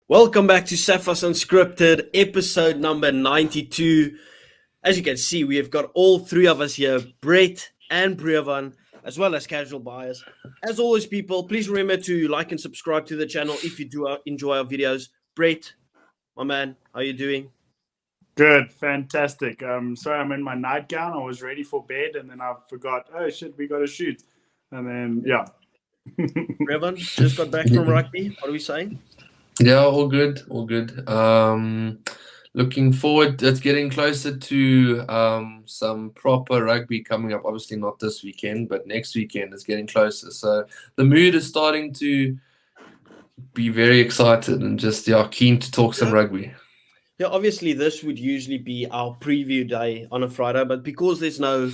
Welcome back to Safas Unscripted, episode number 92. As you can see, we have got all three of us here, Brett and Brevan, as well as casual buyers. As always, people, please remember to like and subscribe to the channel if you do enjoy our videos. Brett, my man, how are you doing? Good, fantastic. Sorry, I'm in my nightgown. I was ready for bed, and then I forgot. Oh shit, we got to shoot, and then yeah. Brevan, just got back from rugby. What are we saying? Yeah, all good, all good. Looking forward. It's getting closer to some proper rugby coming up. Obviously not this weekend, but next weekend is getting closer. So the mood is starting to be very excited and just keen to talk some rugby. Yeah, obviously this would usually be our preview day on a Friday, but because there's no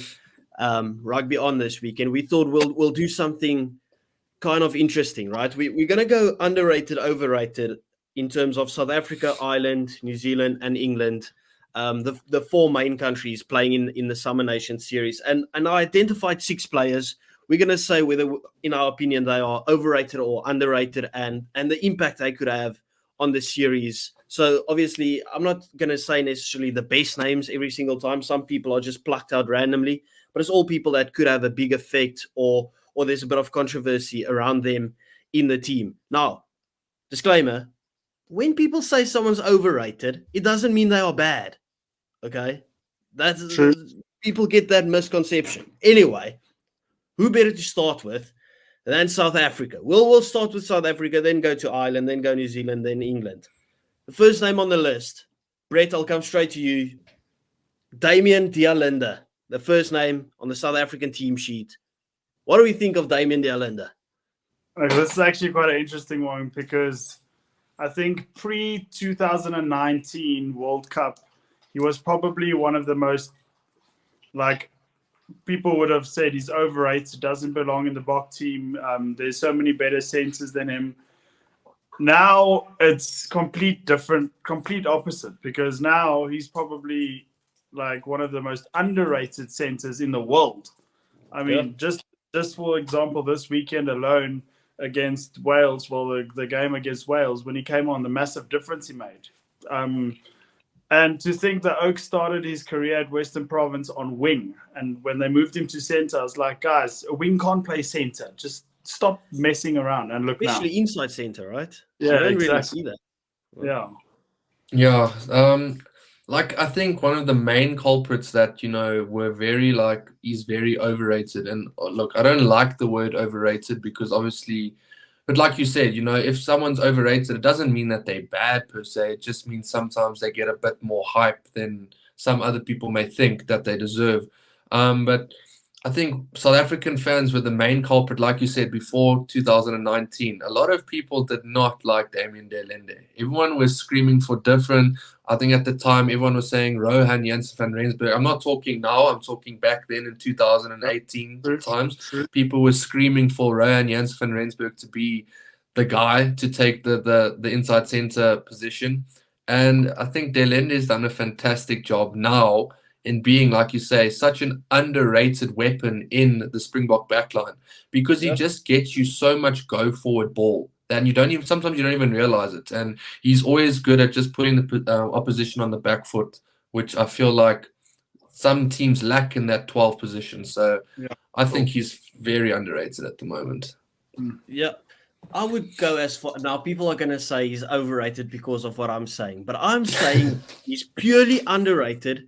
rugby on this weekend, we thought we'll do something kind of interesting, right? We're going to go underrated, overrated in terms of South Africa, Ireland, New Zealand, and England, the four main countries playing in the Summer Nations series. And I identified 6 players. We're going to say whether, in our opinion, they are overrated or underrated and the impact they could have on the series. So obviously, I'm not going to say necessarily the best names every single time. Some people are just plucked out randomly, but it's all people that could have a big effect or there's a bit of controversy around them in the team. Now, disclaimer, when people say someone's overrated, it doesn't mean they are bad, okay? That's True. People get that misconception. Anyway, who better to start with than South Africa? We'll start with South Africa, then go to Ireland, then go New Zealand, then England. The first name on the list, Brett, I'll come straight to you. Damian D'Alenda, the first name on the South African team sheet. What do we think of Damian D'Alenda? This is actually quite an interesting one because I think pre-2019 World Cup, he was probably one of the most, people would have said he's overrated, doesn't belong in the Bok team. There's so many better centers than him. Now it's complete opposite, because now he's probably one of the most underrated centers in the world. I mean, just for example, this weekend alone against Wales, the game against Wales, when he came on, the massive difference he made. And to think that Oak started his career at Western Province on wing, and when they moved him to center, I was like, guys, a wing can't play center. Just stop messing around and look Especially now. inside center, right? Yeah, you don't exactly. really see that. Yeah. Yeah. I think one of the main culprits that, were very he's very overrated. And look, I don't like the word overrated because obviously, but like you said, if someone's overrated, it doesn't mean that they're bad per se. It just means sometimes they get a bit more hype than some other people may think that they deserve. But I think South African fans were the main culprit, like you said, before 2019. A lot of people did not like Damian D'Alenda. Everyone was screaming for different. I think at the time, everyone was saying Rohan Janse van Rensburg. I'm not talking now. I'm talking back then in 2018 times. People were screaming for Rohan Janse van Rensburg to be the guy to take the inside center position. And I think D'Alenda has done a fantastic job now in being, like you say, such an underrated weapon in the Springbok backline, because he just gets you so much go forward ball that sometimes you don't even realize it. And he's always good at just putting the opposition on the back foot, which I feel like some teams lack in that 12 position. So I think he's very underrated at the moment. Yeah. I would go as far now. People are going to say he's overrated because of what I'm saying, but I'm saying he's purely underrated.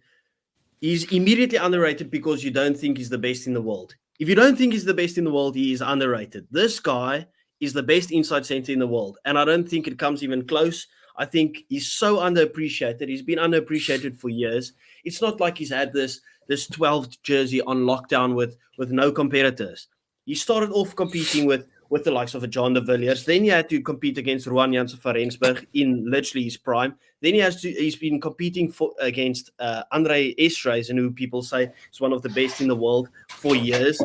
He's immediately underrated because you don't think he's the best in the world. If you don't think he's the best in the world, he is underrated. This guy is the best inside center in the world, and I don't think it comes even close. I think he's so underappreciated. He's been underappreciated for years. It's not like he's had this 12th jersey on lockdown with no competitors. He started off competing with the likes of a John de Villiers. Then he had to compete against Rohan Janse van Rensburg in literally his prime. Then he's been competing against Andre Estreisen, who people say is one of the best in the world for years.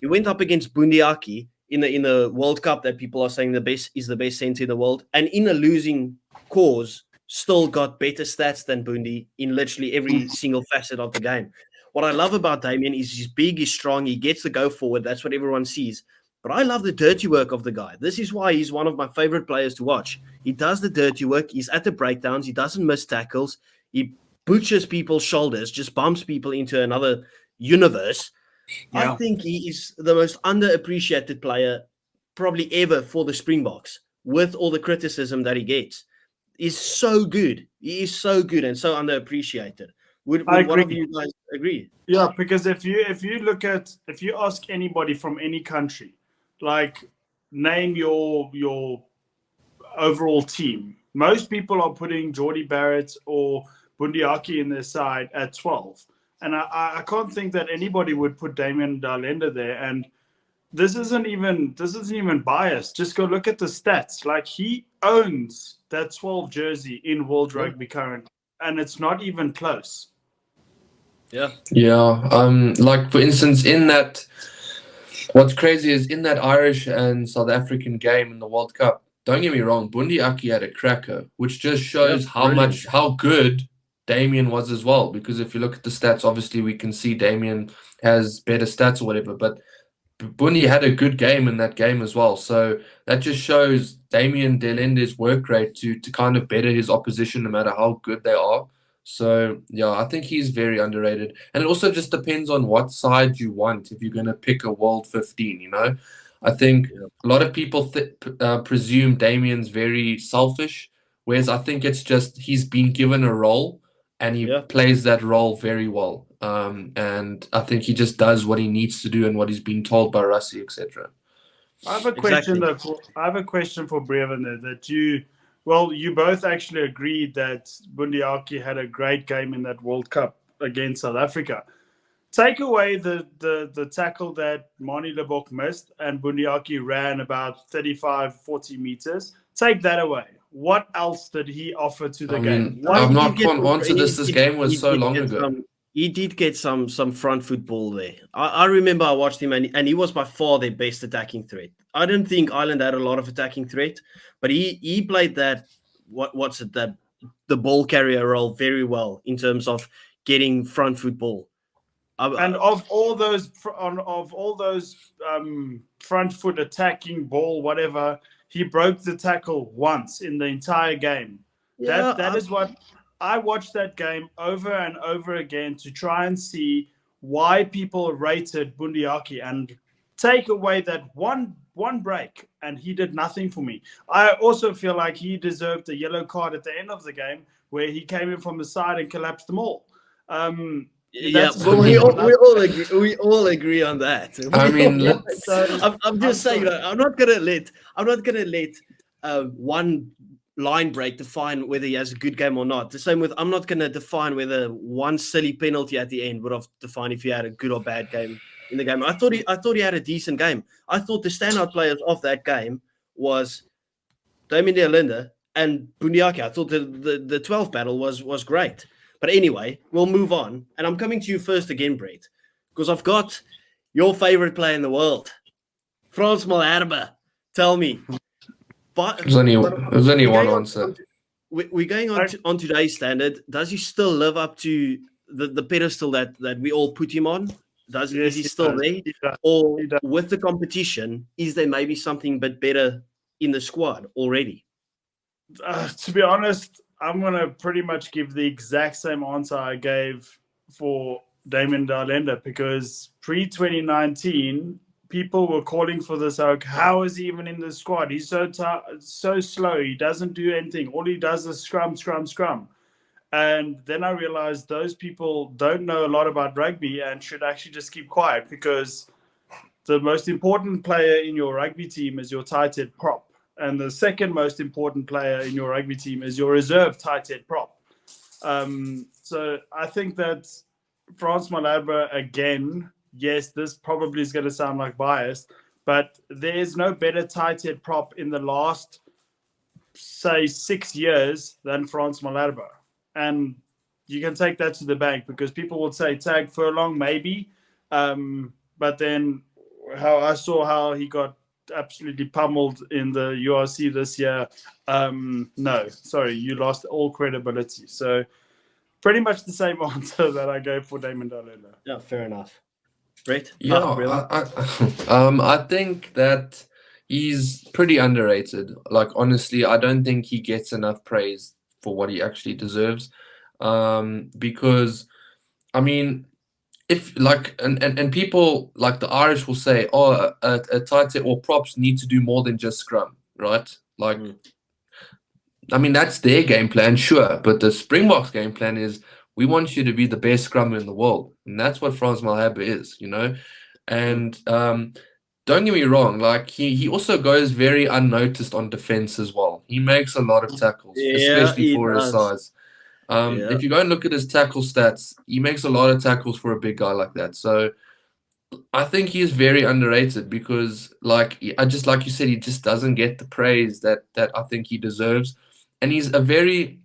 He went up against Bundiaki in the World Cup that people are saying the best center in the world, and in a losing cause, still got better stats than Bundy in literally every single facet of the game. What I love about Damien is he's big, he's strong, he gets the go forward. That's what everyone sees. But I love the dirty work of the guy. This is why he's one of my favorite players to watch. He does the dirty work. He's at the breakdowns. He doesn't miss tackles. He butchers people's shoulders, just bumps people into another universe. Yeah. I think he is the most underappreciated player probably ever for the Springboks, with all the criticism that he gets. He's so good. He is so good and so underappreciated. Would one of you guys agree? Yeah, because if you ask anybody from any country, like name your overall team, most people are putting Geordie Barrett or Bundiaki in their side at 12. And I can't think that anybody would put Damien Darlenda there. And this isn't even biased. Just go look at the stats. Like, he owns that 12 jersey in World Rugby currently, and it's not even close. Yeah. Like for instance, in that, what's crazy is in that Irish and South African game in the World Cup. Don't get me wrong, Bundiaki had a cracker, which just shows how good Damien was as well. Because if you look at the stats, obviously we can see Damien has better stats or whatever, but Bundy had a good game in that game as well. So that just shows Damien Darlenda's work rate to kind of better his opposition no matter how good they are. So, yeah, I think he's very underrated. And it also just depends on what side you want if you're going to pick a World 15, you know? I think a lot of people presume Damien's very selfish, whereas I think it's just he's been given a role and he plays that role very well. And I think he just does what he needs to do and what he's been told by Rassie, etc. I have a question I have a question for Breven there, that you both actually agreed that Bundiaki had a great game in that World Cup against South Africa. Take away the tackle that Mani Lebok missed and Bundiaki ran about 35, 40 meters. Take that away. What else did he offer to the game? I'm not going to answer this. This game was so long ago. He did get some front football there. I remember I watched him and he was by far their best attacking threat. I didn't think Ireland had a lot of attacking threat, but he played that the ball carrier role very well in terms of getting front football. And of all those front foot attacking ball, whatever, he broke the tackle once in the entire game. Yeah, that is what I watched that game over and over again to try and see why people rated Bundiaki, and take away that one break and he did nothing for me. I also feel like he deserved a yellow card at the end of the game where he came in from the side and collapsed them all. But we all agree on that. I'm just saying, I'm not gonna let one line break define whether he has a good game or not. The same with, I'm not gonna define whether one silly penalty at the end would have defined if he had a good or bad game in the game. I thought he had a decent game. I thought the standout players of that game was Damien Darlenda and Bundiaki. I thought the 12 battle was great. But anyway, we'll move on. And I'm coming to you first again, Brett, because I've got your favorite player in the world, Frans Malherbe. Tell me. But there's only one answer. We're going on today's standard. Does he still live up to the pedestal that we all put him on? Is he still there? Or with the competition, is there maybe something but better in the squad already? To be honest, I'm going to pretty much give the exact same answer I gave for Damien Darlenda, because pre-2019, people were calling for this. Like, how is he even in the squad? He's so slow. He doesn't do anything. All he does is scrum. And then I realized those people don't know a lot about rugby and should actually just keep quiet, because the most important player in your rugby team is your tight head prop. And the second most important player in your rugby team is your reserve tight head prop. So I think that Frans Malherbe, again, yes, this probably is going to sound like bias, but there's no better tight head prop in the last, say, 6 years than Frans Malherbe. And you can take that to the bank, because people will say Tag Furlong, maybe. But then I saw how he got absolutely pummeled in the URC this year. No, sorry, you lost all credibility. So pretty much the same answer that I gave for Damon Dalella. Yeah, fair enough. Brett? Yeah, Brevan? I think that he's pretty underrated. Like honestly, I don't think he gets enough praise for what he actually deserves. Because I mean, if like and people like the Irish will say, oh, a tight end or props need to do more than just scrum, right? Like, I mean, that's their game plan, sure, but the Springboks game plan is we want you to be the best scrummer in the world, and that's what Frans Malherbe is, you know. And don't get me wrong, like he also goes very unnoticed on defense as well. He makes a lot of tackles, Yeah, especially he for his does. size. Yeah. If you go and look at his tackle stats, he makes a lot of tackles for a big guy like that. So I think he's very underrated because, like like you said, he just doesn't get the praise that I think he deserves. And he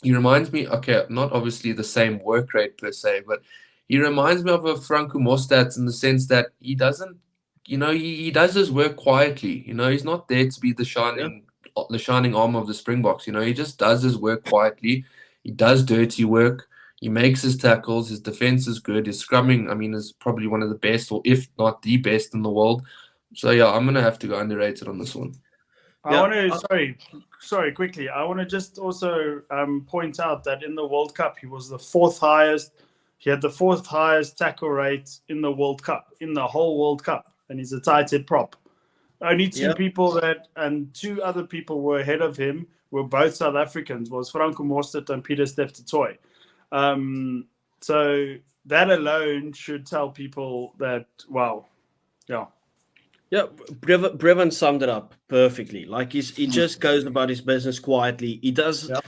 reminds me, okay, not obviously the same work rate per se, but he reminds me of a Franco Mostert in the sense that he doesn't, he does his work quietly. He's not there to be the shining arm of the Springboks. He just does his work quietly. He does dirty work. He makes his tackles. His defense is good. His scrumming, I mean, is probably one of the best, or if not the best in the world. So yeah, I'm gonna have to go underrated on this one. I want to sorry quickly. I want to just also point out that in the World Cup he was the fourth highest. He had the fourth highest tackle rate in the World Cup, in the whole World Cup, and he's a tight end prop. Only two people and two other people were ahead of him were both South Africans. Was Franco Mostert and Peter Steph Toy. So that alone should tell people that, wow, yeah. Yeah, Brevan summed it up perfectly. Like he just goes about his business quietly. He does. Yeah.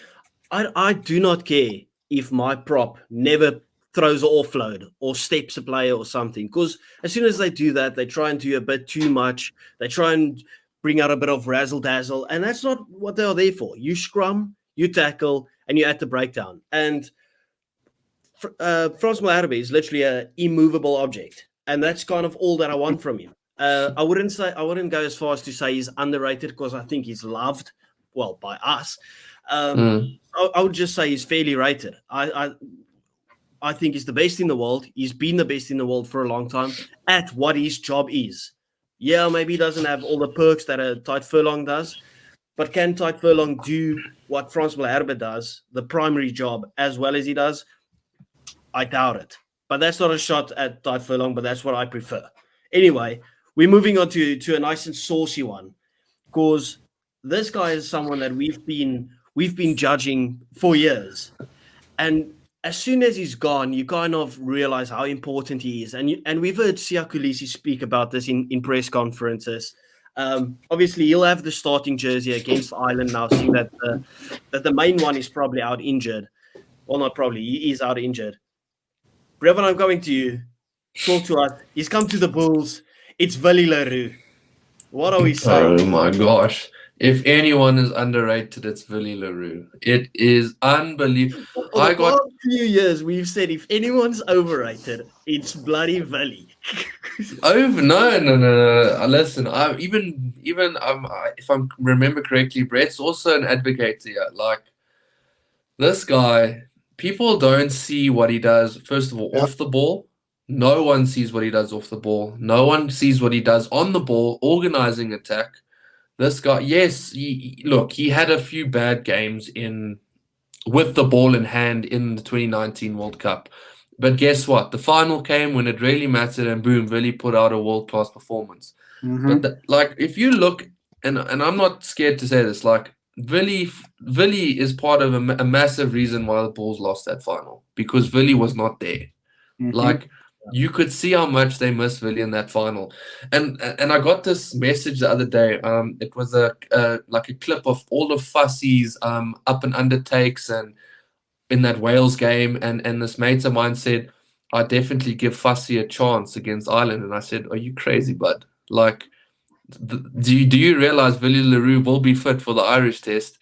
I do not care if my prop never throws an offload or steps a player or something, because as soon as they do that, they try and do a bit too much. They try and bring out a bit of razzle dazzle, and that's not what they are there for. You scrum, you tackle, and you add the breakdown. And Frans Malherbe is literally an immovable object, and that's kind of all that I want from him. I wouldn't go as far as to say he's underrated because I think he's loved, well, by us. I would just say he's fairly rated. I think he's the best in the world. He's been the best in the world for a long time at what his job is. Yeah, maybe he doesn't have all the perks that a Tite Furlong does, but can Tite Furlong do what Frans Malherbe does, the primary job, as well as he does? I doubt it. But that's not a shot at Tite Furlong, but that's what I prefer. Anyway, we're moving on to a nice and saucy one, because this guy is someone that we've been judging for years, and as soon as he's gone, you kind of realize how important he is. And we've heard Siya Kolisi speak about this in press conferences. Obviously, he'll have the starting jersey against Ireland now, seeing that the main one is probably out injured. Well, not probably, he is out injured. Brevan, I'm going to you. Talk to us. He's come to the Bulls. It's Willie le Roux. What are we saying? Oh my gosh. If anyone is underrated, it's Willie le Roux. It is unbelievable. For the past few years, we've said if anyone's overrated, it's bloody Willie. No. Listen, if I remember correctly, Brett's also an advocate here. Like, this guy, people don't see what he does, first of all, off the ball. No one sees what he does off the ball. No one sees what he does on the ball, organizing attack. This guy, yes, he had a few bad games with the ball in hand in the 2019 World Cup. But guess what? The final came when it really mattered, and boom, really put out a world-class performance. But if you look, and I'm not scared to say this, like, Willie is part of a massive reason why the Bulls lost that final, because Willie was not there. Like, you could see how much they missed Willie in that final. And I got this message the other day. It was a clip of all of Fussie's up and undertakes and in that Wales game, and this mate of mine said, I definitely give Fussie a chance against Ireland. And I said, are you crazy, bud? Like, do you realize Willie le Roux will be fit for the Irish test?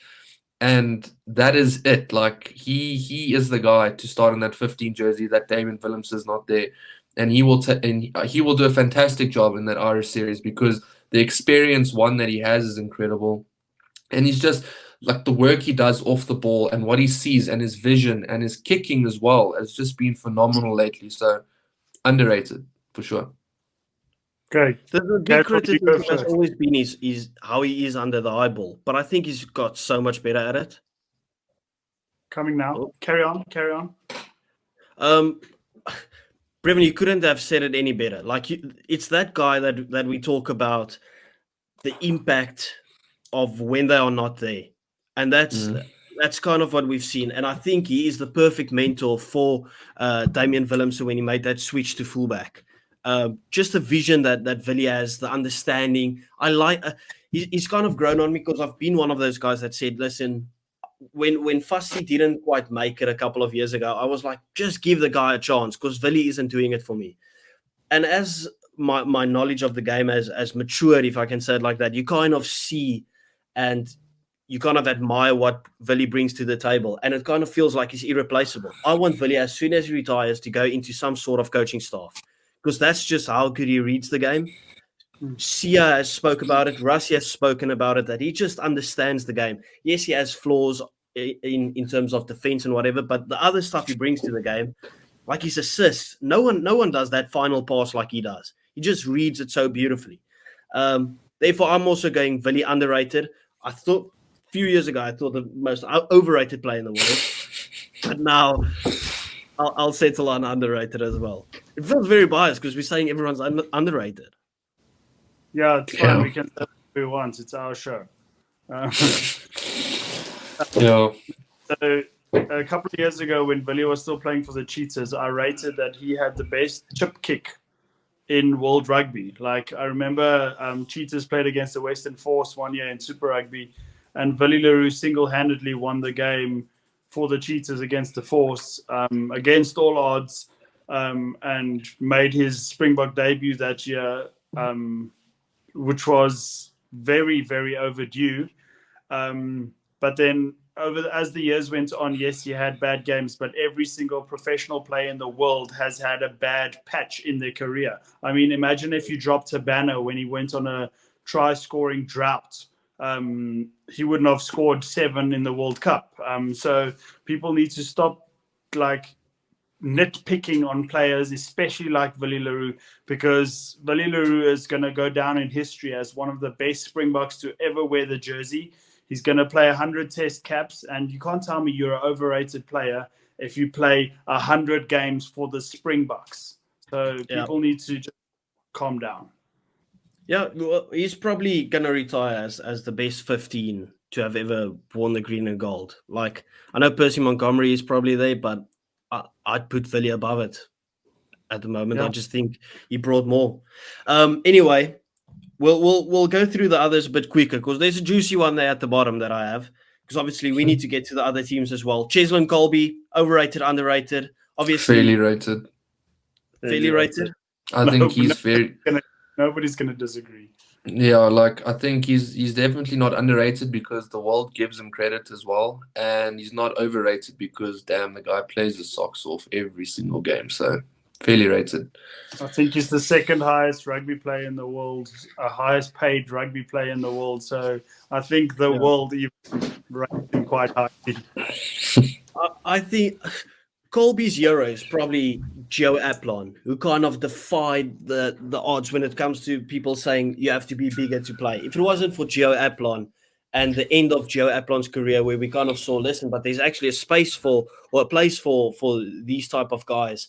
And that is it. Like, he is the guy to start in that 15 jersey that Damien Willemse is not there. And he will do a fantastic job in that Irish series, because the experience, one, that he has is incredible. And he's just like the work he does off the ball and what he sees and his vision and his kicking as well has just been phenomenal lately. So underrated for sure. Okay. The big Carol, you go criticism has first. always been is how he is under the eyeball, but I think he's got so much better at it. Coming now. Oh. Carry on. Brevin, you couldn't have said it any better. Like it's that guy that we talk about the impact of when they are not there, and that's kind of what we've seen. And I think he is the perfect mentor for Damian Willemse when he made that switch to fullback. Just the vision that Willie has, the understanding. I like. He's kind of grown on me because I've been one of those guys that said, "Listen, when Fussy didn't quite make it a couple of years ago, I was like, just give the guy a chance because Willie isn't doing it for me." And as my knowledge of the game has matured, if I can say it like that, you kind of see and you kind of admire what Willie brings to the table. And it kind of feels like he's irreplaceable. I want Willie, as soon as he retires, to go into some sort of coaching staff because that's just how good he reads the game. Sia has spoke about it. Rusty has spoken about it, that he just understands the game. Yes, he has flaws in terms of defense and whatever, but the other stuff he brings to the game, like his assists, no one does that final pass like he does. He just reads it so beautifully. Therefore, I'm also going Willie underrated. I thought a few years ago, I thought the most overrated player in the world, but now I'll settle on underrated as well. It feels very biased because we're saying everyone's underrated. Yeah, it's fine. We can say what we want. It's our show. Yeah. So a couple of years ago, when Billy was still playing for the Cheetahs, I rated that he had the best chip kick in world rugby. Like I remember, Cheetahs played against the Western Force one year in Super Rugby, and Willie Leroux single-handedly won the game for the Cheetahs against the Force, against all odds, and made his Springbok debut that year, which was very, very overdue. But then as the years went on, yes, he had bad games, but every single professional player in the world has had a bad patch in their career. I mean, imagine if you dropped a banner when he went on a try-scoring drought. He wouldn't have scored 7 in the World Cup. So people need to stop nitpicking on players, especially like Willie Leroux, because Willie Leroux is going to go down in history as one of the best Springboks to ever wear the jersey. He's going to play 100 test caps, and you can't tell me you're an overrated player if you play 100 games for the Springboks. So people need to just calm down. Yeah, well, he's probably going to retire as the best 15 to have ever worn the green and gold. Like, I know Percy Montgomery is probably there, but I'd put Willie above it at the moment. Yeah. I just think he brought more. Anyway, we'll go through the others a bit quicker because there's a juicy one there at the bottom that I have. Because obviously we need to get to the other teams as well. Cheslin Colby, overrated, underrated. Obviously, Fairly rated. Fairly rated. I think he's very. Nobody's going to disagree. Yeah, like I think he's definitely not underrated because the world gives him credit as well, and he's not overrated because damn, the guy plays his socks off every single game. So fairly rated. I think he's the second highest rugby player in the world, highest paid rugby player in the world. So I think the world even rated him quite highly. I think Colby's hero is probably Joe Aplon, who kind of defied the odds when it comes to people saying you have to be bigger to play. If it wasn't for Joe Aplon and the end of Joe Aplon's career, where we kind of saw, listen, but there's actually a space for, or a place for these type of guys,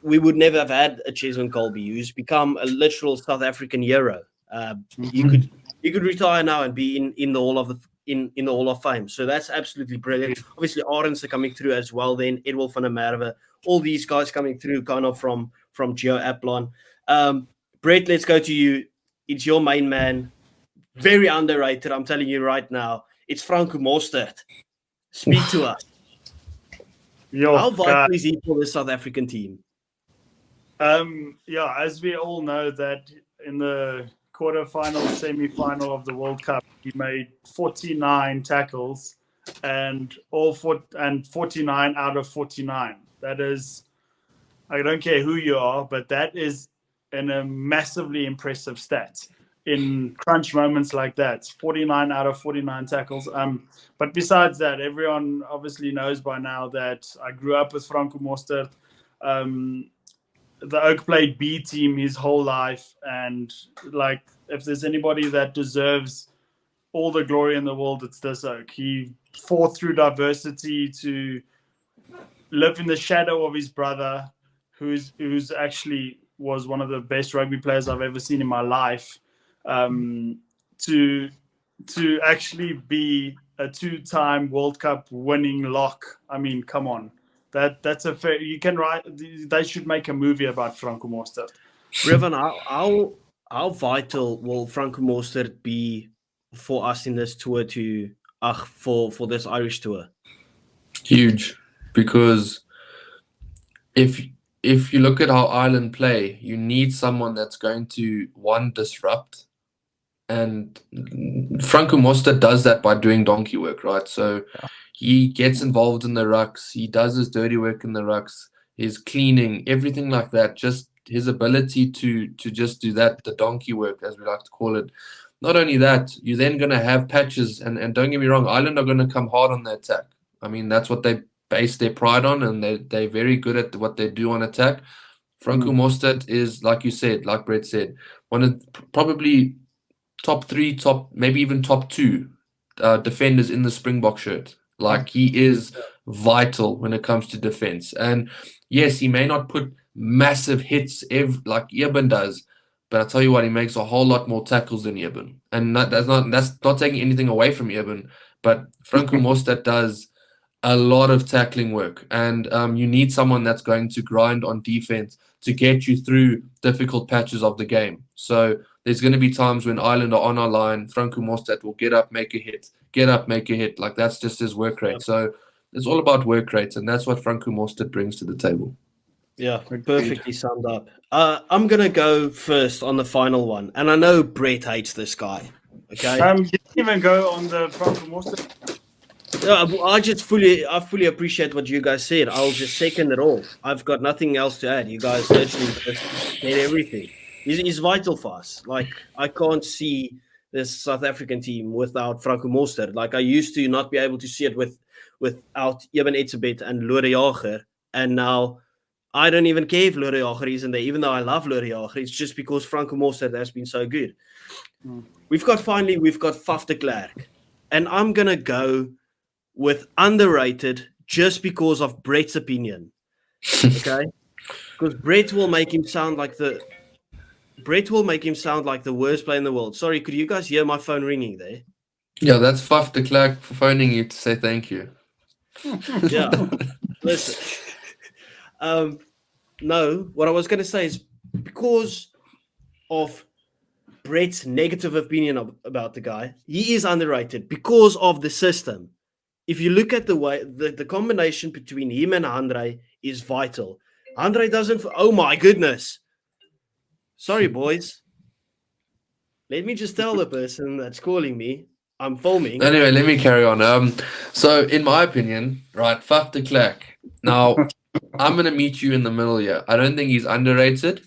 we would never have had a Cheslin Colby, who's become a literal South African hero. You could retire now and be in the Hall of in the Hall of Fame. So that's absolutely brilliant. Obviously, Arends are coming through as well. Then Edwin van der Merwe, all these guys coming through, kind of from Geo Aplon. Brett, let's go to you. It's your main man, very underrated. I'm telling you right now. It's Franco Mostert. Speak to us. How vital is he for the South African team? As we all know, that in the quarterfinal, semi-final of the World Cup, he made 49 tackles and 49 out of 49. That is, I don't care who you are, but that is a massively impressive stat. in crunch moments like that. 49 out of 49 tackles. But besides that, everyone obviously knows by now that I grew up with Franco Mostert. The Oak played B team his whole life, and like if there's anybody that deserves all the glory in the world, it's this Oak. He fought through diversity to live in the shadow of his brother, who's actually was one of the best rugby players I've ever seen in my life. To actually be a 2-time World Cup winning lock. I mean, come on. That's a fair. You can write. They should make a movie about Franco Mostert. Riven, how vital will Franco Mostert be for us in this tour for this Irish tour? Huge, because if you look at how Ireland play, you need someone that's going to disrupt, and Franco Mostert does that by doing donkey work, right? So he gets involved in the rucks, he does his dirty work in the rucks, his cleaning, everything like that. Just his ability to just do that, the donkey work, as we like to call it. Not only that, you're then going to have patches, and don't get me wrong, Ireland are going to come hard on the attack. I mean, that's what they base their pride on, and they're very good at what they do on attack. Franco Mostert is, like you said, like Brett said, one of probably top 3, maybe even top 2 defenders in the Springbok shirt. Like, he is vital when it comes to defense. And yes, he may not put massive hits like Eben does, but I tell you what, he makes a whole lot more tackles than Eben. And that's not taking anything away from Eben, but Franco Mostert does a lot of tackling work, and you need someone that's going to grind on defense to get you through difficult patches of the game. So there's going to be times when Ireland are on our line, Franco Mostert will get up, make a hit, like that's just his work rate. So it's all about work rates, and that's what Franco Mostert brings to the table. Yeah, perfectly summed up. I'm going to go first on the final one, and I know Brett hates this guy. Okay. You didn't even go on the Franco Mostert. I fully appreciate what you guys said. I'll just second it all. I've got nothing else to add. You guys literally just said everything. He's vital for us. Like, I can't see this South African team without Franco Mostert. Like, I used to not be able to see it without Eben Etzebeth and Lore Jager, and now I don't even care if Lore Jager is in there, even though I love Lore Jager. It's just because Franco Mostert has been so good. We've got Faf de Klerk, and I'm gonna go with underrated just because of Brett's opinion. Okay? Because Brett will make him sound like the worst player in the world. Sorry, could you guys hear my phone ringing there? Yeah, that's Faf de Klerk for phoning you to say thank you. Yeah. Listen. No, what I was going to say is because of Brett's negative opinion about the guy, he is underrated because of the system. If you look at the way the combination between him and Andre is vital. Andre doesn't. Oh my goodness! Sorry, boys. Let me just tell the person that's calling me I'm filming. Anyway, let me carry on. So in my opinion, right, Faf de Klerk. Now, I'm gonna meet you in the middle here. I don't think he's underrated,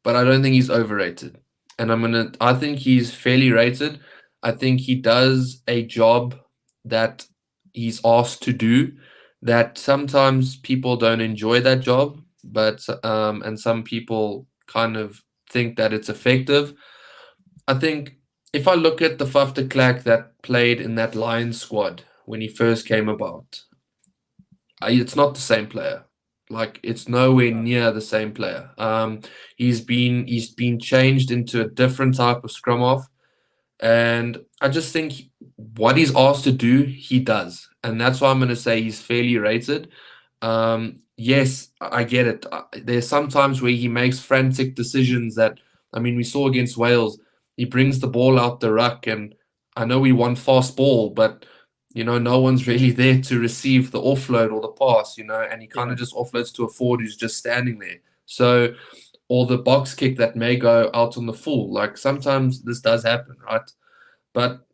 but I don't think he's overrated. And I think he's fairly rated. I think he does a job that he's asked to do, that sometimes people don't enjoy that job, but and some people kind of think that it's effective. I think if I look at the Faf de Klerk that played in that Lions squad when he first came about, it's not the same player. Like, it's nowhere near the same player. He's been changed into a different type of scrum half, and I just think what he's asked to do, he does, and that's why I'm going to say he's fairly rated. Yes, I get it. There's sometimes where he makes frantic decisions that, I mean, we saw against Wales. He brings the ball out the ruck, and I know we won fast ball, but no one's really there to receive the offload or the pass, and he kind of just offloads to a forward who's just standing there. So, or the box kick that may go out on the full. Like, sometimes this does happen, right? But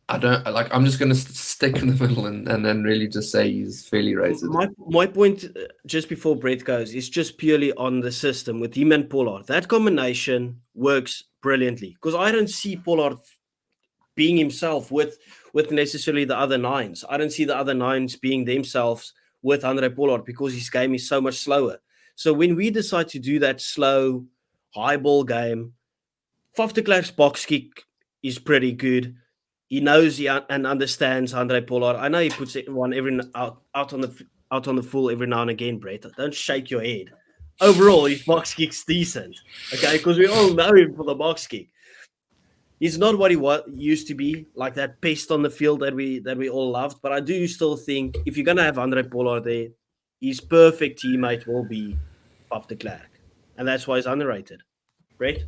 I'm just going to stick in the middle and then really just say he's fairly rated. My point, just before Brett goes, is just purely on the system with him and Pollard. That combination works brilliantly because I don't see Pollard being himself with necessarily the other nines. I don't see the other nines being themselves with Andre Pollard because his game is so much slower. So when we decide to do that slow, high ball game, Faf de Klerk's box kick is pretty good. He knows and understands Andre Pollard. I know he puts one out on the full every now and again, Brett. Don't shake your head. Overall, his box kick's decent. Okay, because we all know him for the box kick. He's not what he used to be, like that pest on the field that we all loved. But I do still think if you're gonna have Andre Pollard there, his perfect teammate will be Faf de Klerk, and that's why he's underrated. Brett?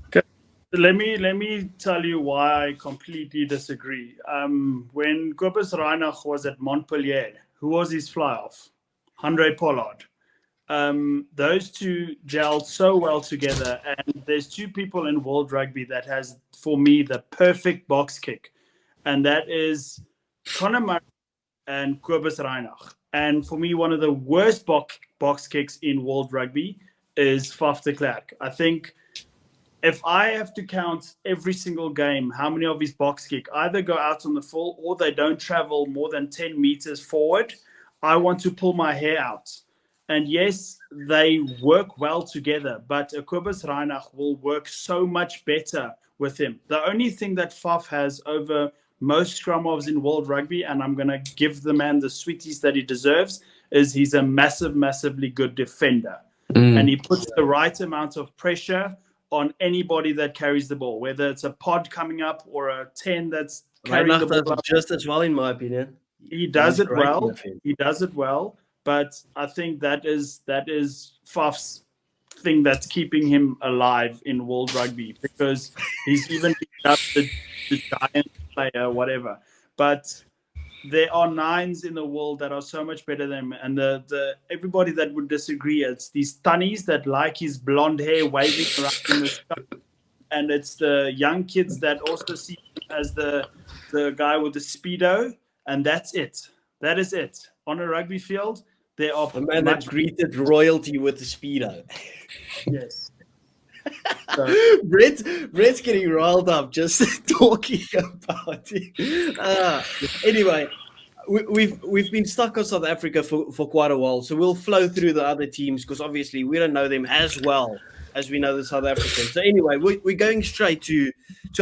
Let me tell you why I completely disagree. When Kobus Reinach was at Montpellier, who was his fly-off? Andre Pollard. Those two gelled so well together, and there's two people in world rugby that has, for me, the perfect box kick, and that is Conor Murray and Kobus Reinach. And for me, one of the worst box kicks in world rugby is Faf de Klerk. I think if I have to count every single game, how many of his box kick either go out on the full or they don't travel more than 10 meters forward, I want to pull my hair out. And yes, they work well together, but Kobus Reinach will work so much better with him. The only thing that Faf has over most scrum-offs in world rugby, and I'm going to give the man the sweeties that he deserves, is he's a massively good defender. And he puts the right amount of pressure on anybody that carries the ball, whether it's a pod coming up or a 10 that's carrying the ball up. Just as well, in my opinion. He does it well. He does it well. But I think that is Faf's thing that's keeping him alive in world rugby, because he's even up the giant player, whatever. But there are nines in the world that are so much better than him, and the everybody that would disagree, it's these tunnies that like his blonde hair waving around in the sky, and it's the young kids that also see him as the guy with the speedo, and that's it. That is it. On a rugby field, there are the man that greeted royalty with the speedo. Yes. So. Brett's getting riled up just talking about it. Anyway, we've been stuck on South Africa for quite a while, so we'll flow through the other teams because obviously we don't know them as well as we know the South Africans. So anyway, we're going straight to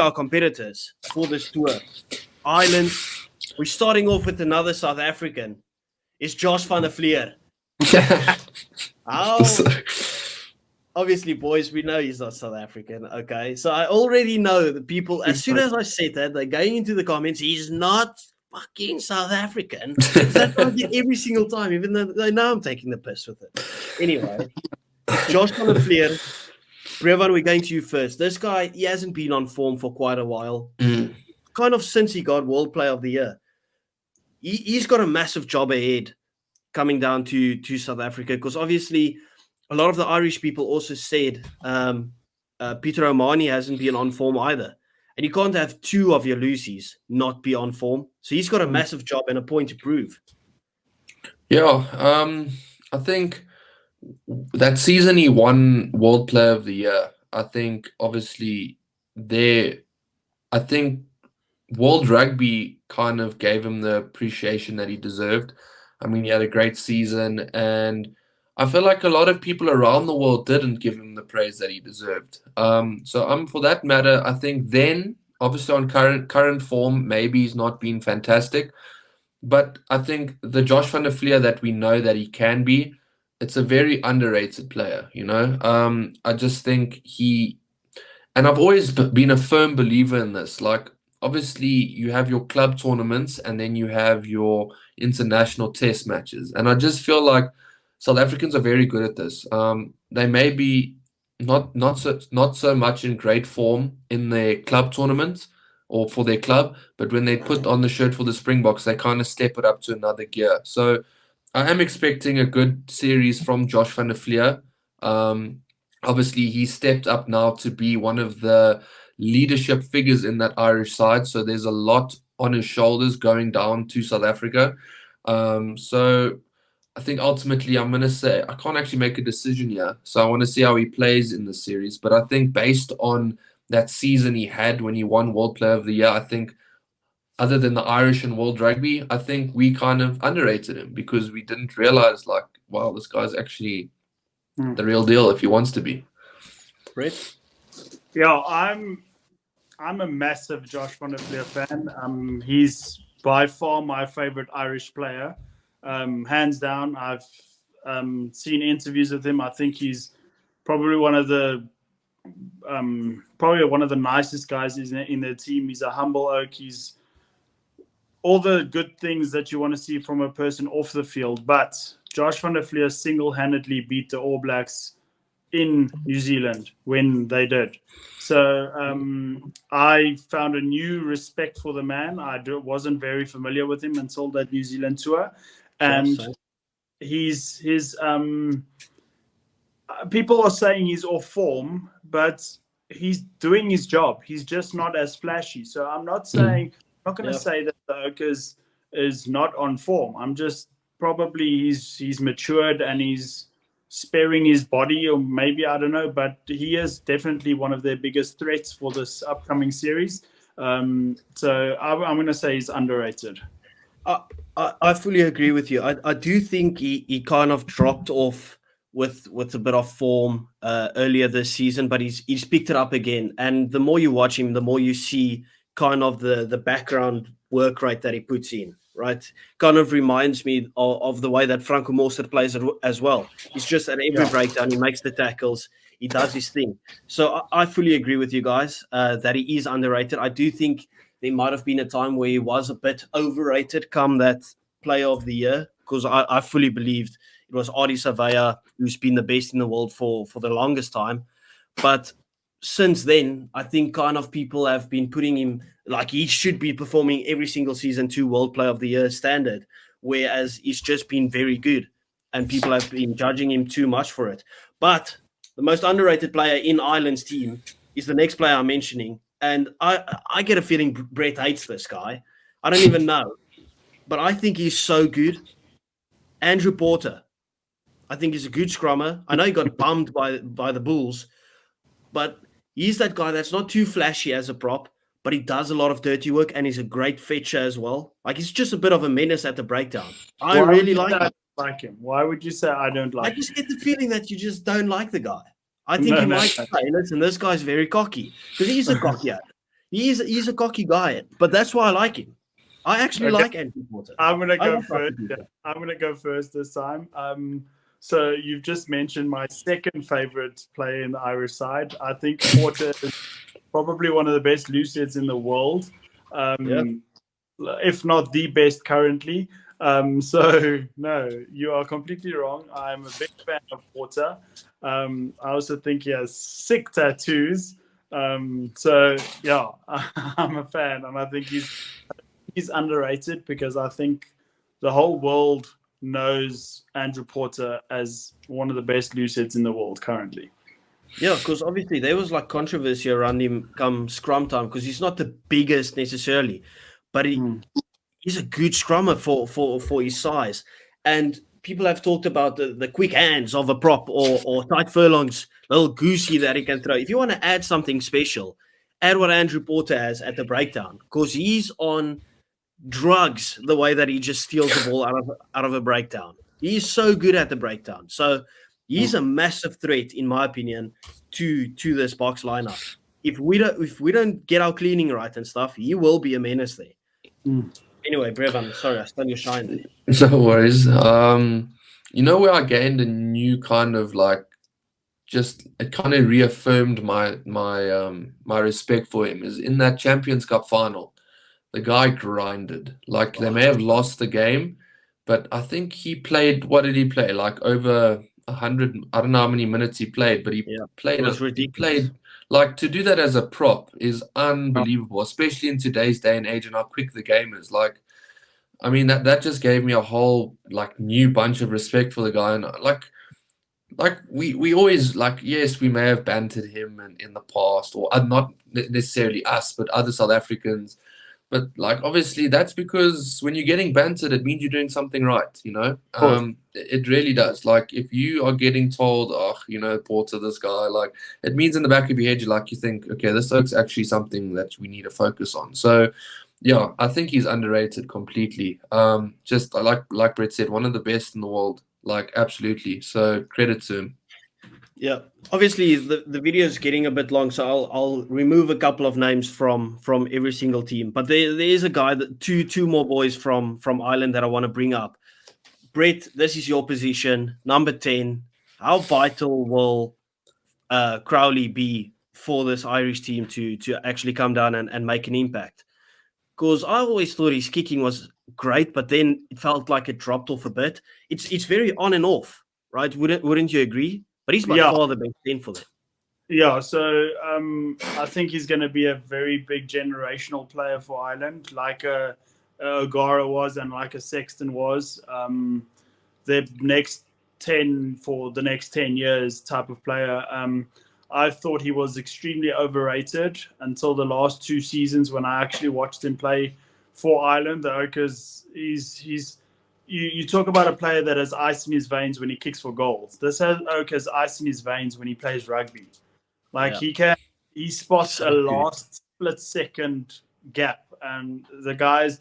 our competitors for this tour. Ireland. We're starting off with another South African. It's Josh van der Flier. Obviously, boys, we know he's not South African, okay? So I already know the people, as soon as I said that, they're going into the comments, he's not fucking South African. That's what I get every single time, even though they know I'm taking the piss with it. Anyway, Josh van der Flier. Brevan, we're going to you first. This guy, he hasn't been on form for quite a while. Kind of since he got World Player of the Year. He's got a massive job ahead coming down to South Africa, because obviously a lot of the Irish people also said Peter O'Mahony hasn't been on form either. And you can't have two of your Lucy's not be on form. So he's got a massive job and a point to prove. Yeah, I think that season he won World Player of the Year. I think obviously I think World Rugby kind of gave him the appreciation that he deserved. I mean, he had a great season, and I feel like a lot of people around the world didn't give him the praise that he deserved. So for that matter, I think then, obviously on current form, maybe he's not been fantastic, but I think the Josh van der Flier that we know that he can be, it's a very underrated player, you know. I just think and I've always been a firm believer in this, like, obviously, you have your club tournaments and then you have your international test matches. And I just feel like South Africans are very good at this. They may be not so much in great form in their club tournaments or for their club, but when they put on the shirt for the Springboks, they kind of step it up to another gear. So I am expecting a good series from Josh van der Flier. Obviously, he stepped up now to be one of the leadership figures in that Irish side, so there's a lot on his shoulders going down to South Africa. So I think ultimately I'm going to say I can't actually make a decision here, so I want to see how he plays in the series, but I think based on that season he had when he won World Player of the Year, I think, other than the Irish and World Rugby, I think we kind of underrated him because we didn't realize, like, wow, this guy's actually the real deal if he wants to be. Brett? Yeah, I'm a massive Josh van der Flier fan. He's by far my favorite Irish player, hands down. I've seen interviews with him. I think he's probably one of the nicest guys in their team. He's a humble oak. He's all the good things that you want to see from a person off the field. But Josh van der Flier single-handedly beat the All Blacks in New Zealand when they did. So I found a new respect for the man. I wasn't very familiar with him until that New Zealand tour. And his people are saying he's off form, but he's doing his job. He's just not as flashy. So I'm not saying, I'm not going to say that the Oak is not on form. I'm just probably he's matured and he's sparing his body, or maybe I don't know, but he is definitely one of their biggest threats for this upcoming series. So I'm going to say he's underrated. I fully agree with you. I do think he kind of dropped off with a bit of form earlier this season, but he's picked it up again. And the more you watch him, the more you see kind of the background work rate that he puts in, right? Kind of reminds me of the way that Franco Mostert plays as well. He's just at every breakdown, he makes the tackles, he does his thing. So I fully agree with you guys that he is underrated. I do think there might have been a time where he was a bit overrated come that Player of the Year, because I fully believed it was Ardie Savea who's been the best in the world for the longest time. But since then, I think kind of people have been putting him like he should be performing every single season to World Player of the Year standard, whereas he's just been very good and people have been judging him too much for it. But the most underrated player in Ireland's team is the next player I'm mentioning. And I get a feeling Brett hates this guy. I don't even know. But I think he's so good. Andrew Porter. I think he's a good scrummer. I know he got bummed by the Bulls, but he's that guy that's not too flashy as a prop, but he does a lot of dirty work and he's a great fetcher as well. Like he's just a bit of a menace at the breakdown. I really like him. Why would you say I don't like him? I just get the feeling that you just don't like the guy. I think might say, listen, this guy's very cocky because he's a cocky guy. He's a cocky guy, but that's why I like him. I actually like Andrew Porter. I'm gonna go first. I'm gonna go first this time. So you've just mentioned my second favorite player in the Irish side. I think Porter is probably one of the best loose heads in the world, if not the best currently. So no, you are completely wrong. I'm a big fan of Porter. I also think he has sick tattoos. So yeah, I'm a fan, and I think he's underrated because I think the whole world knows Andrew Porter as one of the best loose heads in the world currently. Yeah, because obviously there was like controversy around him come scrum time because he's not the biggest necessarily, but he's a good scrummer for his size. And people have talked about the quick hands of a prop or tight furlongs, little goosey that he can throw. If you want to add something special, add what Andrew Porter has at the breakdown because he's on drugs the way that he just steals the ball out of a breakdown. He's so good at the breakdown. So he's a massive threat, in my opinion, to this box lineup. If we don't get our cleaning right and stuff, he will be a menace there. Anyway, Brevan, sorry, I stole your shine there. No worries. You know where I gained a new kind of like, just it kind of reaffirmed my respect for him is in that Champions Cup final. The guy grinded. Like they may have lost the game, but I think he played. What did he play? Like over 100. I don't know how many minutes he played, but he played. He played like to do that as a prop is unbelievable, especially in today's day and age and how quick the game is. Like, I mean that just gave me a whole like new bunch of respect for the guy. And like we always like, yes, we may have bantered him in the past, or not necessarily us, but other South Africans. But like obviously that's because when you're getting bantered, it means you're doing something right, you know. course. It really does. Like if you are getting told, oh, you know, Porter, this guy, like it means in the back of your head, you think, okay, this looks actually something that we need to focus on. So yeah, I think he's underrated completely. Just like Brett said, one of the best in the world, like absolutely. So credit to him. Yeah, obviously the video is getting a bit long, so I'll remove a couple of names from every single team. But there is a guy that two more boys from Ireland that I want to bring up. Brett, this is your position, number 10. How vital will Crowley be for this Irish team to actually come down and make an impact? Because I always thought his kicking was great, but then it felt like it dropped off a bit. It's very on and off, right? Wouldn't you agree? But he's by Yeah. far the best 10 for them. Yeah, so I think he's going to be a very big generational player for Ireland, like a O'Gara was and like a Sexton was. The next 10 for the next 10 years type of player. I thought he was extremely overrated until the last 2 seasons when I actually watched him play for Ireland. Because you talk about a player that has ice in his veins when he kicks for goals. This Oak has ice in his veins when he plays rugby. Like he spots So a good. last split second gap, and the guy's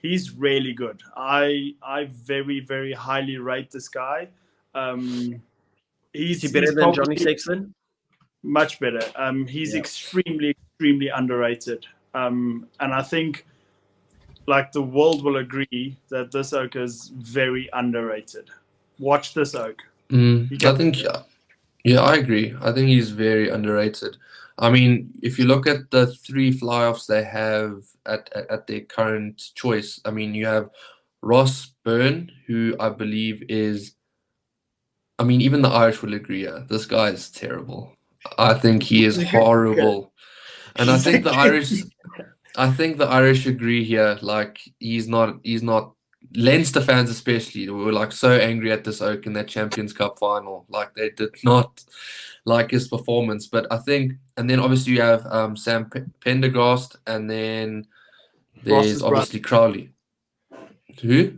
he's really good. I very very highly rate this guy. Is he better than Johnny Sexton? Much better. He's extremely underrated. And I think like the world will agree that this Oak is very underrated. Watch this Oak. I think. Yeah, I agree. I think he's very underrated. I mean, if you look at the 3 fly-offs they have at their current choice, I mean, you have Ross Byrne, who I believe is, I mean, even the Irish will agree, yeah, this guy is terrible. I think he is horrible. And I think the Irish agree here. Like, he's not Leinster fans especially were like so angry at this Oak in that Champions Cup final. Like they did not like his performance. But I think, and then obviously you have Sam Pendergast, and then there's Ross's obviously Crowley. Who?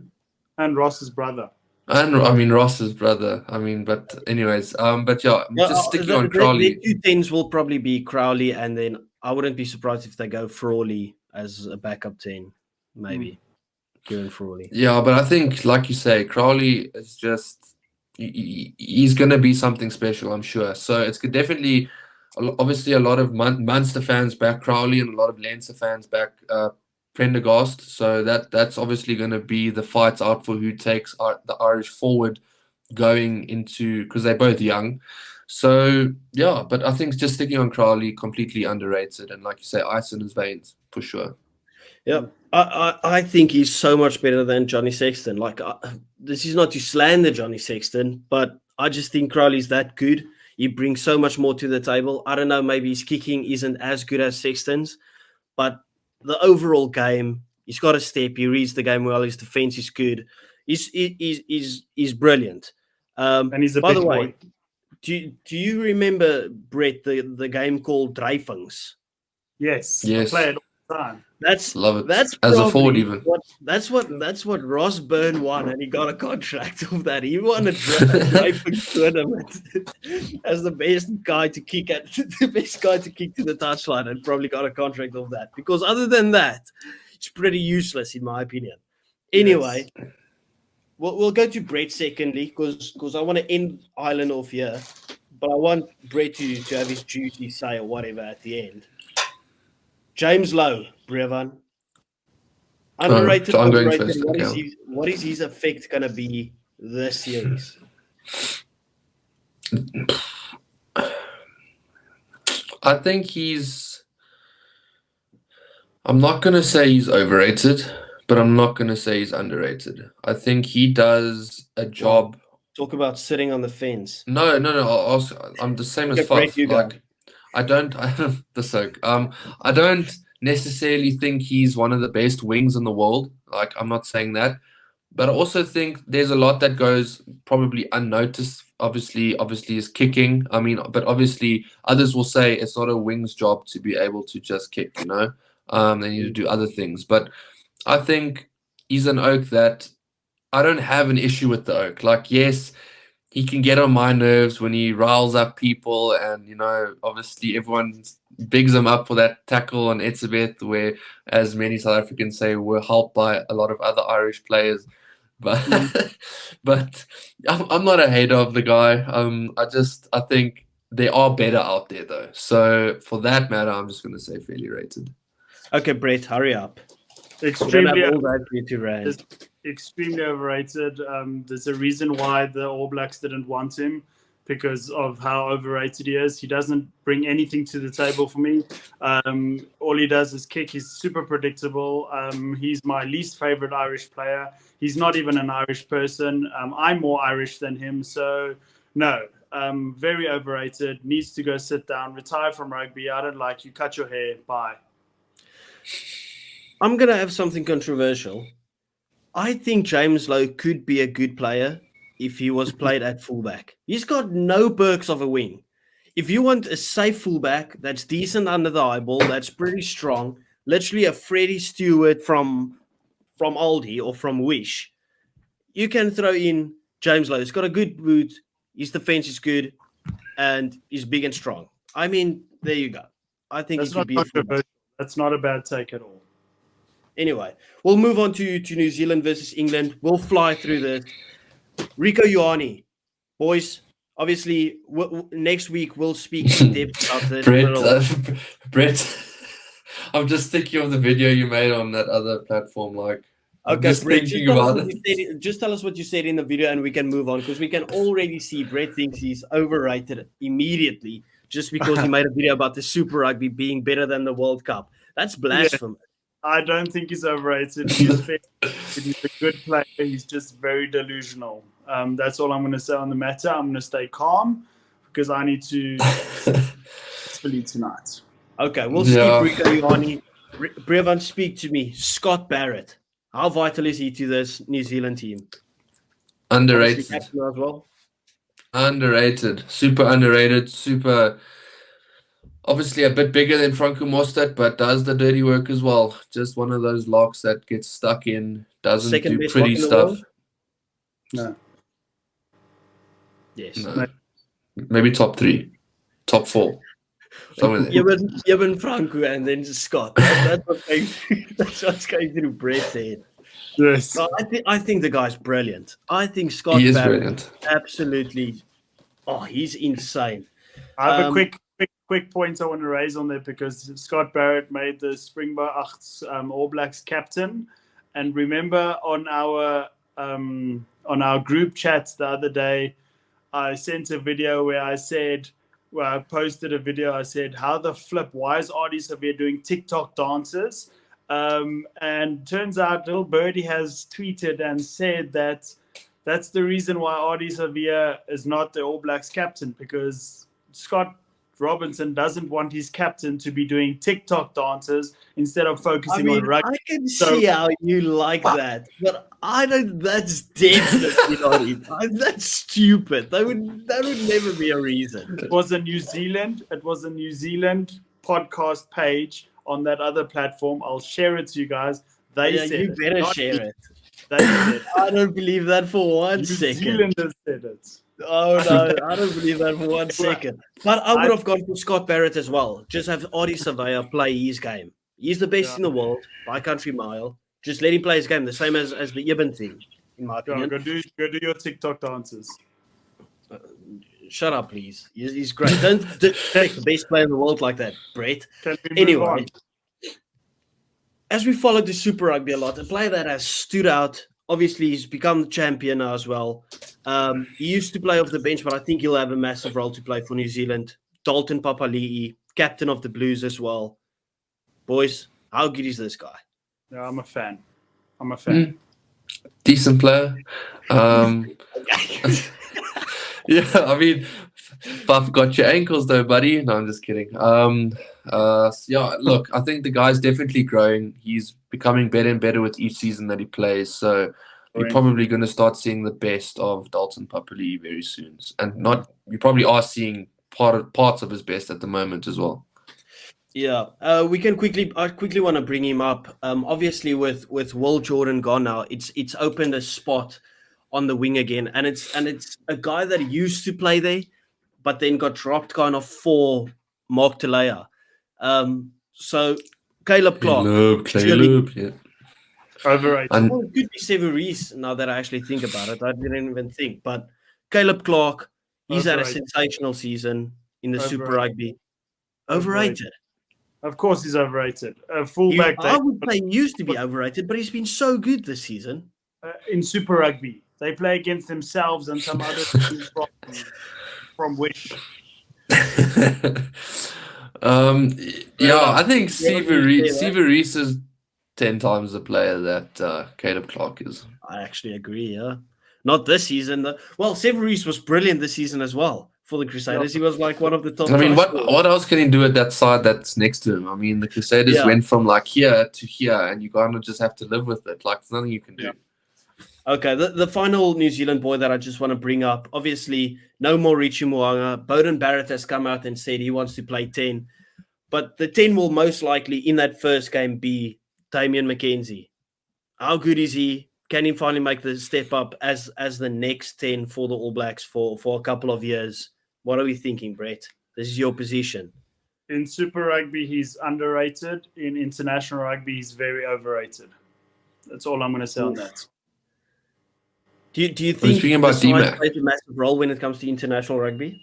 And Ross's brother. And I mean Ross's brother. I mean, but anyways, but yeah, just sticking on Crowley. The 2 10s will probably be Crowley, and then I wouldn't be surprised if they go Frawley as a backup 10, maybe. Kieran Frawley. Yeah, but I think, like you say, Crowley is just he's going to be something special, I'm sure. So it's definitely, obviously, a lot of Munster fans back Crowley and a lot of Leinster fans back Prendergast. So that's obviously going to be the fight out for who takes the Irish forward going into, because they're both young. So yeah, but I think just sticking on Crowley, completely underrated, and like you say, ice in his veins for sure. Yeah, I think he's so much better than Johnny Sexton. Like, this is not to slander Johnny Sexton, but I just think Crowley's that good. He brings so much more to the table. I don't know, maybe his kicking isn't as good as Sexton's, but the overall game, he's got a step. He reads the game well. His defense is good. He's brilliant. And he's a by big the way, boy. do you remember, Brett, the game called Dryfungs? Yes. Yes. I play it all the time. Love it. That's as a forward even. That's what Ross Byrne won, and he got a contract of that. He won a Dryfungs tournament as the best guy to kick to the touchline, and probably got a contract of that. Because other than that, it's pretty useless in my opinion. Anyway. Yes. We'll go to Brett secondly, because I want to end Ireland off here, but I want Brett to have his juicy say or whatever at the end. James Lowe, Brevan. Underrated, I'm going overrated. first. What is his effect going to be this series? I think I'm not going to say he's overrated, but I'm not going to say he's underrated. I think he does a job. Talk about sitting on the fence. No. I'm the same as Fuff. Like, I don't necessarily think he's one of the best wings in the world. Like, I'm not saying that, but I also think there's a lot that goes probably unnoticed. Obviously is kicking. I mean, but obviously others will say it's not a wing's job to be able to just kick, you know. They need to do other things. But I think he's an Oak that I don't have an issue with the Oak. Like, yes, he can get on my nerves when he riles up people, and obviously everyone bigs him up for that tackle on Etzebeth, where, as many South Africans say, were helped by a lot of other Irish players. But but I'm not a hater of the guy. I think there are better out there though. So for that matter, I'm just going to say fairly rated. Okay, Brett, hurry up. Extremely, all that for you to rant. extremely overrated. There's a reason why the All Blacks didn't want him, because of how overrated he is. He doesn't bring anything to the table for me. All he does is kick. He's super predictable. He's my least favorite Irish player. He's not even an Irish person. I'm more Irish than him. So, no, very overrated. Needs to go sit down, retire from rugby. I don't like you. Cut your hair. Bye. I'm going to have something controversial. I think James Lowe could be a good player if he was played at fullback. He's got no perks of a wing. If you want a safe fullback that's decent under the eyeball, that's pretty strong, literally a Freddie Stewart from Aldi or from Wish, you can throw in James Lowe. He's got a good boot. His defense is good, and he's big and strong. I mean, there you go. I think That's he could be a fullback. controversial. That's not a bad take at all. Anyway, we'll move on to New Zealand versus England. We'll fly through this. Rico Ioane. Boys, obviously, next week we'll speak in depth about this. Brett, I'm just thinking of the video you made on that other platform. Like, okay, just Brett, thinking about it. Just tell us what you said in the video and we can move on, because we can already see Brett thinks he's overrated immediately just because he made a video about the Super Rugby being better than the World Cup. That's blasphemy. Yeah. I don't think he's overrated. He's a good player. He's just very delusional. That's all I'm going to say on the matter. I'm going to stay calm because I need to peacefully tonight. Okay, we'll skip Rico Ioane. Brevan, speak to me. Scott Barrett. How vital is he to this New Zealand team? Underrated. As well. Underrated. Super underrated. Super... Obviously a bit bigger than Franco Mostert, but does the dirty work as well. Just one of those locks that gets stuck in, doesn't do pretty stuff. No. Yes. No. Maybe top 3. Top 4. Jebben Franco and then Scott. That's what's going through Brett's head. Yes. No, I think the guy's brilliant. I think Scott Barrett brilliant. Absolutely. Oh, he's insane. I have a quick point I want to raise on there, because Scott Barrett made the Springboks All Blacks captain, and remember on our group chat the other day, I sent a video where I said, I posted a video. I said, "How the flip? Why is Ardie Savea doing TikTok dances?" And turns out, little birdie has tweeted and said that that's the reason why Ardie Savea is not the All Blacks captain, because Scott Robinson doesn't want his captain to be doing TikTok dances instead of focusing on rugby. I can see how you like that, but I don't. That's definitely not it. That's stupid. That would never be a reason. It was a New Zealand podcast page on that other platform. I'll share it to you guys. They said you better share it. They said, I don't believe that for one second. New Zealanders said it. Oh no, I don't believe that for one second. But I would have gone for Scott Barrett as well. Just have Ardie Savea play his game. He's the best in the world by country mile. Just let him play his game, the same as the Ibn thing, in my opinion. Go do your TikTok dances. Shut up, please. He's great. Don't take the best player in the world like that, Brett. Anyway, as we followed the Super Rugby a lot, a player that has stood out. Obviously, he's become the champion now as well. He used to play off the bench, but I think he'll have a massive role to play for New Zealand. Dalton Papali'i, captain of the Blues as well. Boys, how good is this guy? Yeah, I'm a fan. Decent player. Yeah, I mean, Buff got your ankles though, buddy. No, I'm just kidding. Yeah, look, I think the guy's definitely growing. He's becoming better and better with each season that he plays. So you're probably going to start seeing the best of Dalton Papali'i very soon. And you probably are seeing parts of his best at the moment as well. Yeah, we can quickly. I quickly want to bring him up. Obviously, with Will Jordan gone now, it's opened a spot on the wing again, and it's a guy that used to play there, but then got dropped kind of for Mark Talea. So Caleb Clark, surely. Caleb, yeah. Overrated. And Well, it could be Severies now that I actually think about it. I didn't even think, but Caleb Clark, he's had a Overrated. sensational season in the Super Overrated. Rugby. Overrated. Overrated. Of course, he's overrated. Fullback I would say he used to be overrated, but he's been so good this season. in Super Rugby, they play against themselves and some other teams from Wish. Yeah, I think Yeah, yeah. Severies is 10 times the player that Caleb Clark is. I actually agree, yeah. Not this season, though. Well, Severies was brilliant this season as well for the Crusaders. He was like one of the top. I mean, try scorers. what else can he do at that side that's next to him? I mean, the Crusaders Yeah. went from like here to here, and you kind of just have to live with it. Like, there's nothing you can do. Yeah. Okay, the final New Zealand boy that I just want to bring up, obviously, no more Richie Moanga. Bowden Barrett has come out and said he wants to play 10. But the 10 will most likely, in that first game, be Damian McKenzie. How good is he? Can he finally make the step up as the next 10 for the All Blacks for a couple of years? What are we thinking, Brett? This is your position. In Super Rugby, he's underrated. In international rugby, he's very overrated. That's all I'm going to say on that. Do you think speaking about the size D-Mac. plays a massive role when it comes to international rugby?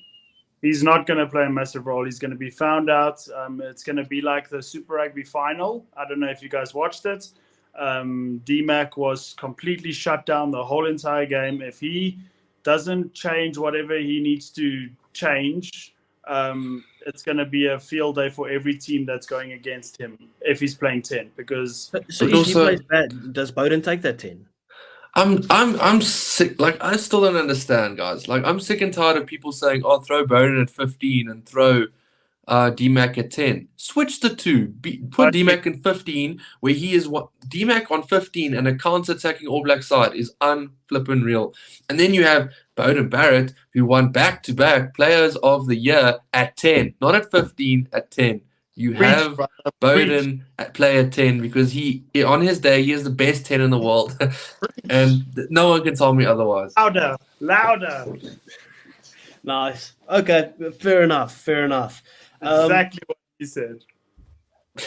He's not going to play a massive role. He's going to be found out. It's going to be like the Super Rugby final. I don't know if you guys watched it. D-Mac was completely shut down the whole entire game. If he doesn't change whatever he needs to change, it's going to be a field day for every team that's going against him if he's playing 10. Because So But if he also- plays bad, does Bowden take that 10? I'm sick. Like, I still don't understand, guys. Like, I'm sick and tired of people saying, "Oh, throw Bowden at 15 and throw DMAC at 10." Switch the two. Put DMAC in 15, where he is what DMAC on 15 and a counter-attacking All Black side is unflippin' real. And then you have Bowden Barrett, who won back-to-back Players of the Year at 10, not at 15, at 10. You have Bowden at player 10 because he on his day he is the best 10 in the world, and no one can tell me otherwise. Louder. Nice. Okay, fair enough. Exactly what he said.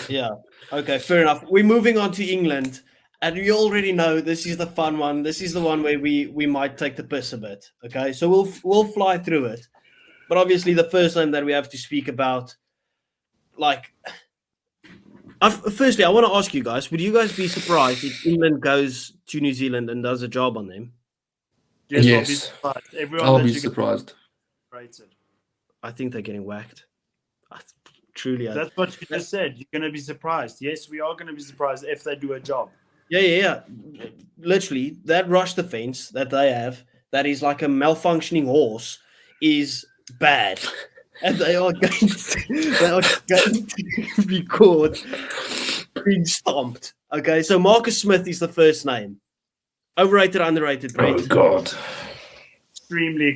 Yeah. Okay, fair enough. We're moving on to England, and we already know this is the fun one. This is the one where we might take the piss a bit. Okay, so we'll fly through it, but obviously the first name that we have to speak about, like, firstly, I want to ask you guys: would you guys be surprised if England goes to New Zealand and does a job on them? Yes. I'll be Yes. surprised. Everyone I'll that be you get surprised. rated. I think they're getting whacked. Truly, That's what you just said. You're going to be surprised. Yes, we are going to be surprised if they do a job. Yeah. Literally, that rush defense that they have, that is like a malfunctioning horse, is bad. And they are going to be caught being stomped. Okay, so Marcus Smith is the first name. Overrated, underrated, Brett? Oh God. Extremely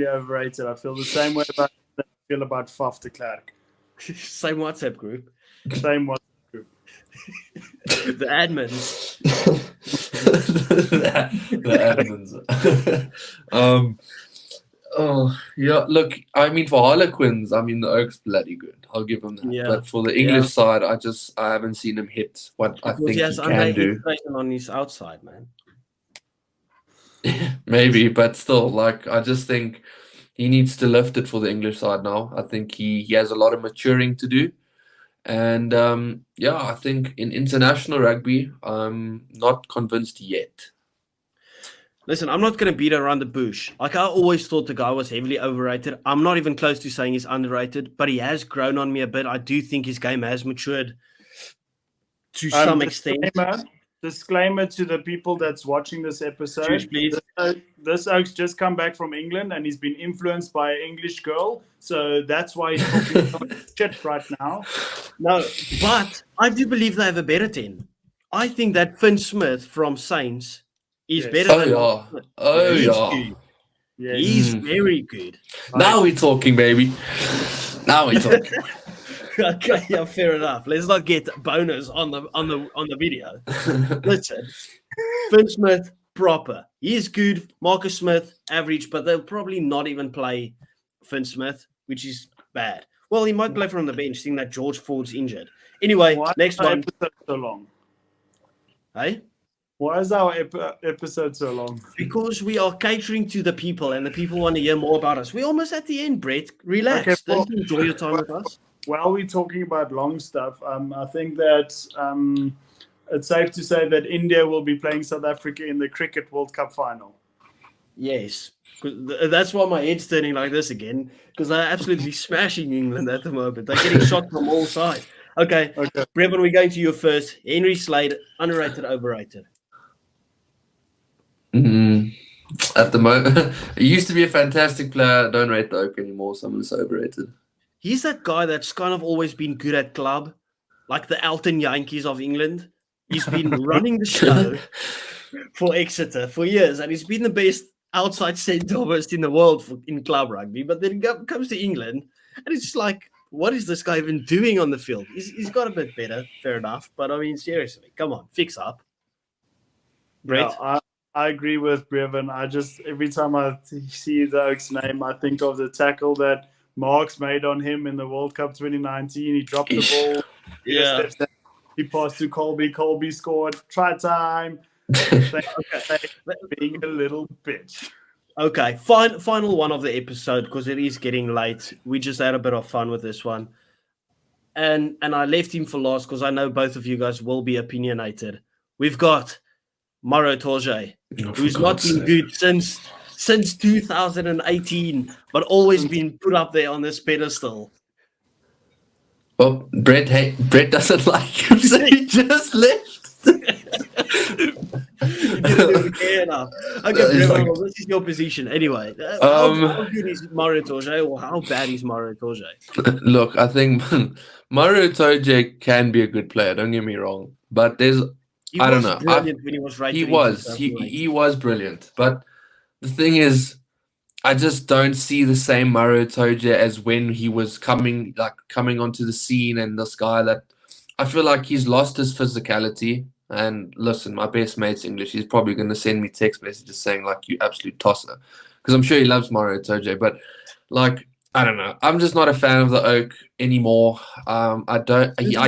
overrated. I feel the same way about that I feel about Faf de Klerk. Same WhatsApp group. Same one. The admins. the admins. Oh yeah, look, I mean for Harlequins, I mean the Oak's bloody good. I'll give him that. Yeah. But for the English side, I haven't seen him hit what I think He has he can do. integration on his outside, man. Maybe, but still, like I just think he needs to lift it for the English side now. I think he has a lot of maturing to do. And I think in international rugby, I'm not convinced yet. Listen, I'm not going to beat around the bush. Like, I always thought the guy was heavily overrated. I'm not even close to saying he's underrated, but he has grown on me a bit. I do think his game has matured to some extent. Disclaimer to the people that's watching this episode. Cheers, please. This Oak's just come back from England and he's been influenced by an English girl. So that's why he's talking so much shit right now. No, but I do believe they have a better 10. I think that Finn Smith from Saints is better than Marcus Smith. He's good. Yes. He's very good. Now we're talking, baby. Now we're talking. Okay, yeah, fair enough. Let's not get bonus on the video. Listen, Finn Smith, proper. He's good. Marcus Smith, average, but they'll probably not even play Finn Smith, which is bad. Well, he might play from the bench, seeing that George Ford's injured. Anyway, Why next is our one. episode so long? Hey? Why is our episode so long? Because we are catering to the people, and the people want to hear more about us. We're almost at the end, Brett. Relax. Okay, well- Don't you enjoy your time with us? While we're talking about long stuff, I think that it's safe to say that India will be playing South Africa in the Cricket World Cup final. Yes. That's why my head's turning like this again, because they're absolutely smashing England at the moment. They're getting shot from all sides. Okay. Brevin, we're going to you first. Henry Slade, underrated, overrated? At the moment, he used to be a fantastic player. Don't rate the Oak anymore. Someone's overrated. He's that guy that's kind of always been good at club, like the Elton Yankees of England. He's been running the show for Exeter for years, and he's been the best outside centre-half in the world in club rugby. But then he comes to England, and it's just like, what is this guy even doing on the field? He's got a bit better, fair enough. But I mean, seriously, come on, fix up. Brett? Yeah, I agree with Brevin. Every time I see the Oak's name, I think of the tackle that Marks made on him in the World Cup 2019. He dropped the ball. Yeah. He passed to Colby. Colby scored. Try time. Being a little bitch. Okay, final one of the episode, because it is getting late. We just had a bit of fun with this one. And I left him for last because I know both of you guys will be opinionated. We've got Maro Torje, who's not been good since 2018, but always been put up there on this pedestal. Well, Brett doesn't like him, so he just left. You didn't even care enough. Okay, Brevin, well, this is your position. Anyway, how good is Maro Torje, or how bad is Maro Torje? Look, I think Maro Torje can be a good player. Don't get me wrong, but I don't know. Brilliant when he was rated. He was brilliant, but the thing is, I just don't see the same Maro Torje as when he was coming onto the scene, and this guy that I feel like he's lost his physicality. And listen, my best mate's English. He's probably going to send me text messages saying like, "You absolute tosser," because I'm sure he loves Maro Torje. But like, I don't know. I'm just not a fan of the Oak anymore. I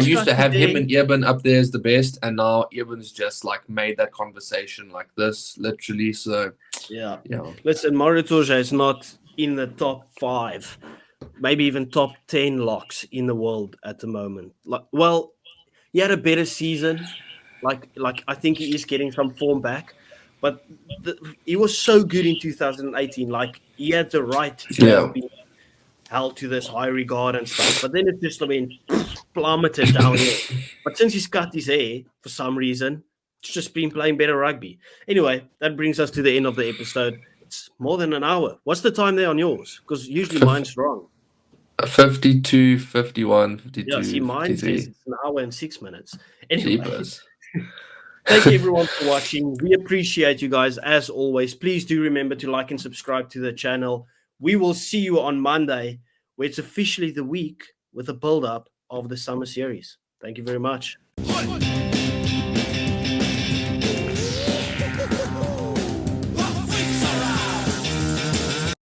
used to have him and Eben up there as the best, and now Eben's just like made that conversation like this, literally. So yeah. Listen, Maro Torje is not in the top 5, maybe even top 10 locks in the world at the moment. Well, he had a better season. Like I think he is getting some form back, but he was so good in 2018. Like, he had the right to be held to this high regard and stuff. But then it just plummeted down here. But since he's cut his hair for some reason, it's just been playing better rugby. Anyway, that brings us to the end of the episode. It's more than an hour. What's the time there on yours? Because usually mine's wrong. 52, 51, 52. Yeah, see, mine 53. says it's an hour and 6 minutes. Anyway. Jeepers. Thank you everyone for watching. We appreciate you guys as always. Please do remember to like and subscribe to the channel. We will see you on Monday, where it's officially the week with a build-up of the summer series. Thank you very much.